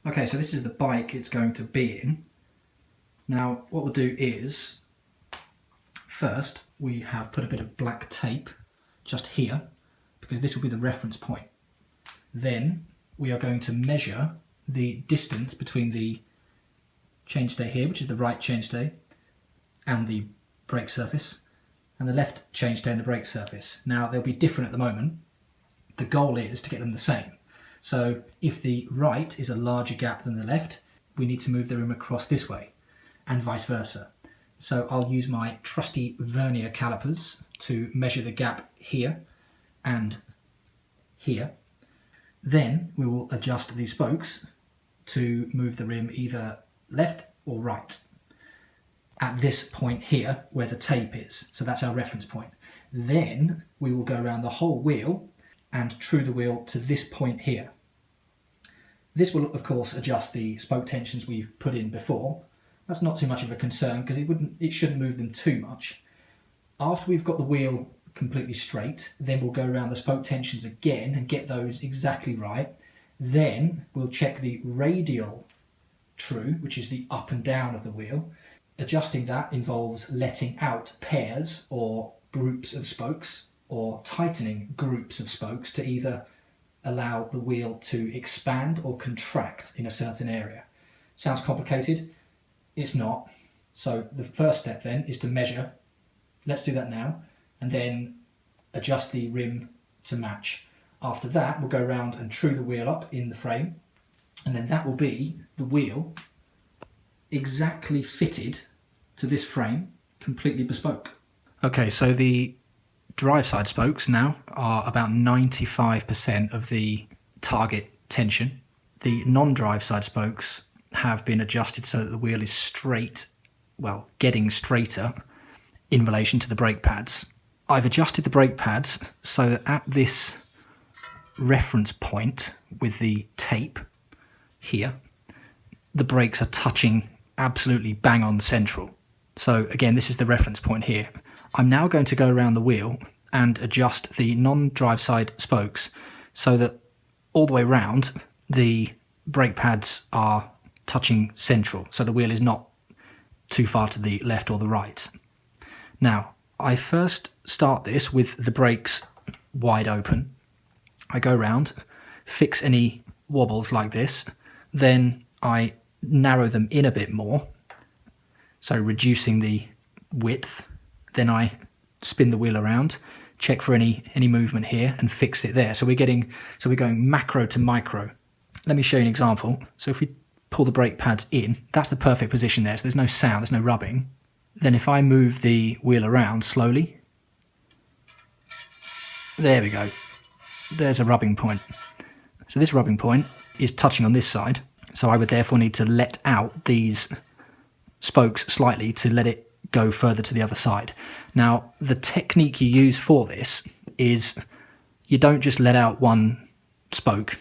Okay, so this is the bike it's going to be in. Now what we'll do is, first we have put a bit of black tape just here, because this will be the reference point. Then we are going to measure the distance between the chainstay here, which is the right chainstay, and the brake surface, and the left chainstay and the brake surface. Now they'll be different at the moment. The goal is to get them the same. So if the right is a larger gap than the left, we need to move the rim across this way, and vice versa. So I'll use my trusty vernier calipers to measure the gap here and here. Then we will adjust these spokes to move the rim either left or right at this point here where the tape is. So that's our reference point. Then we will go around the whole wheel and true the wheel to this point here. This will of course adjust the spoke tensions we've put in before. That's not too much of a concern because it shouldn't move them too much. After we've got the wheel completely straight, then we'll go around the spoke tensions again and get those exactly right. Then we'll check the radial true, which is the up and down of the wheel. Adjusting that involves letting out pairs or groups of spokes, or tightening groups of spokes to either allow the wheel to expand or contract in a certain area. Sounds complicated? It's not. So the first step then is to measure. Let's do that now, and then adjust the rim to match. After that, we'll go around and true the wheel up in the frame, and then that will be the wheel exactly fitted to this frame, completely bespoke. Okay, so the drive side spokes now are about 95% of the target tension. The non-drive side spokes have been adjusted so that the wheel is straight, well, getting straighter in relation to the brake pads. I've adjusted the brake pads so that at this reference point with the tape here, the brakes are touching absolutely bang on central. So again, this is the reference point here. I'm now going to go around the wheel and adjust the non-drive side spokes so that all the way around the brake pads are touching central, so the wheel is not too far to the left or the right. Now, I first start this with the brakes wide open. I go around, fix any wobbles like this, then I narrow them in a bit more, so reducing the width. Then I spin the wheel around, check for any movement here and fix it there. So we're going macro to micro. Let me show you an example. So if we pull the brake pads in, that's the perfect position there. So there's no sound, there's no rubbing. Then if I move the wheel around slowly, there we go. There's a rubbing point. So this rubbing point is touching on this side. So I would therefore need to let out these spokes slightly to let it go further to the other side. Now, the technique you use for this is you don't just let out one spoke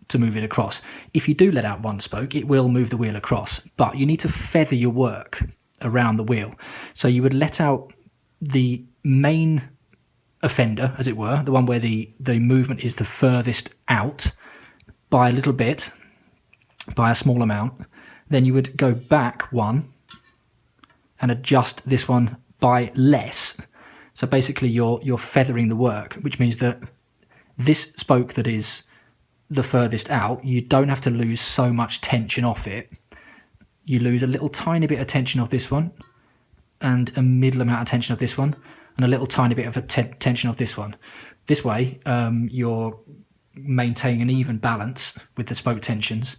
to move it across. If you do let out one spoke, it will move the wheel across, but you need to feather your work around the wheel. So you would let out the main offender, as it were, the one where the movement is the furthest out by a little bit, by a small amount. Then you would go back one and adjust this one by less. So basically you're feathering the work, which means that this spoke that is the furthest out, you don't have to lose so much tension off it. You lose a little tiny bit of tension off this one, and a middle amount of tension off this one, and a little tiny bit of a tension off this one. This way, you're maintaining an even balance with the spoke tensions,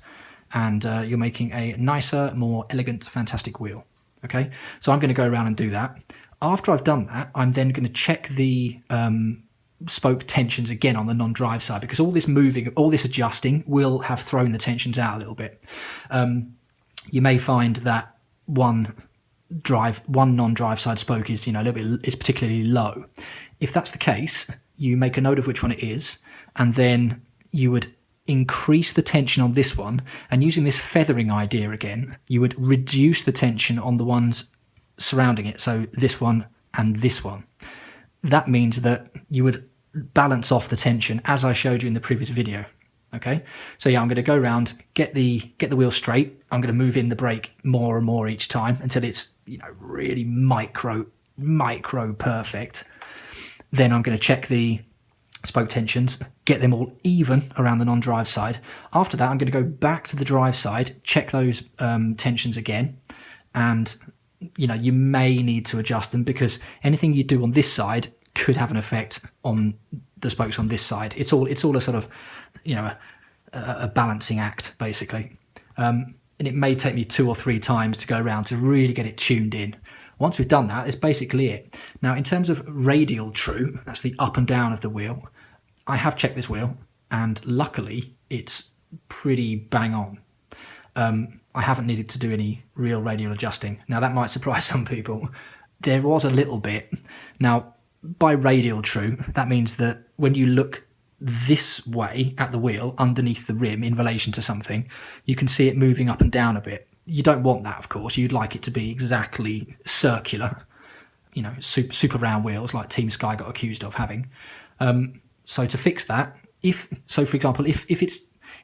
and you're making a nicer, more elegant, fantastic wheel. Okay, so I'm going to go around and do that. After I've done that, I'm then going to check the spoke tensions again on the non-drive side, because all this moving, all this adjusting will have thrown the tensions out a little bit. You may find that one non-drive side spoke is, a little bit, is particularly low. If that's the case, you make a note of which one it is, and then you would increase the tension on this one, and using this feathering idea again, you would reduce the tension on the ones surrounding it, so this one and this one. That means that you would balance off the tension as I showed you in the previous video. Okay, so yeah, I'm going to go around, get the wheel straight. I'm going to move in the brake more and more each time until it's, you know, really micro perfect. Then I'm going to check the spoke tensions, get them all even around the non-drive side. After that, I'm going to go back to the drive side, check those tensions again, and you know, you may need to adjust them because anything you do on this side could have an effect on the spokes on this side. It's all a sort of, you know, a balancing act basically. And it may take me 2 or 3 times to go around to really get it tuned in. Once we've done that, it's basically it. Now, in terms of radial true, that's the up and down of the wheel, I have checked this wheel, and luckily it's pretty bang on. I haven't needed to do any real radial adjusting. Now, that might surprise some people. There was a little bit. Now, by radial true, that means that when you look this way at the wheel, underneath the rim in relation to something, you can see it moving up and down a bit. You don't want that, of course. You'd like it to be exactly circular, you know, super round wheels like Team Sky got accused of having. So to fix that, for example, if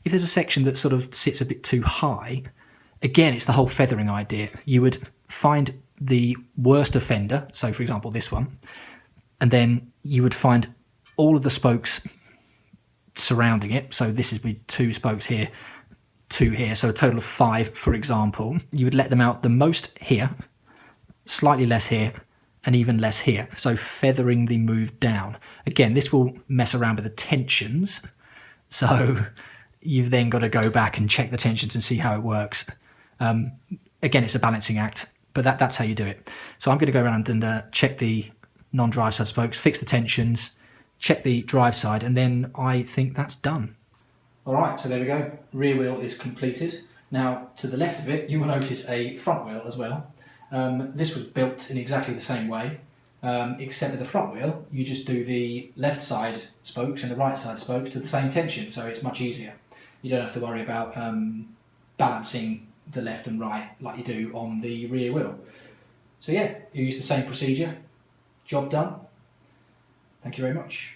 there's a section that sort of sits a bit too high, again, it's the whole feathering idea. You would find the worst offender, so for example this one, and then you would find all of the spokes surrounding it. So this is with 2 spokes here, 2 here, so a total of 5, for example. You would let them out the most here, slightly less here, and even less here. So feathering the move down. Again, this will mess around with the tensions. So you've then got to go back and check the tensions and see how it works. Again, it's a balancing act, but that's how you do it. So I'm going to go around and check the non-drive side spokes, fix the tensions, check the drive side, and then I think that's done. All right, so there we go. Rear wheel is completed. Now, to the left of it, you will notice a front wheel as well. This was built in exactly the same way, except with the front wheel, you just do the left side spokes and the right side spokes to the same tension, so it's much easier. You don't have to worry about balancing the left and right like you do on the rear wheel. So yeah, you use the same procedure. Job done. Thank you very much.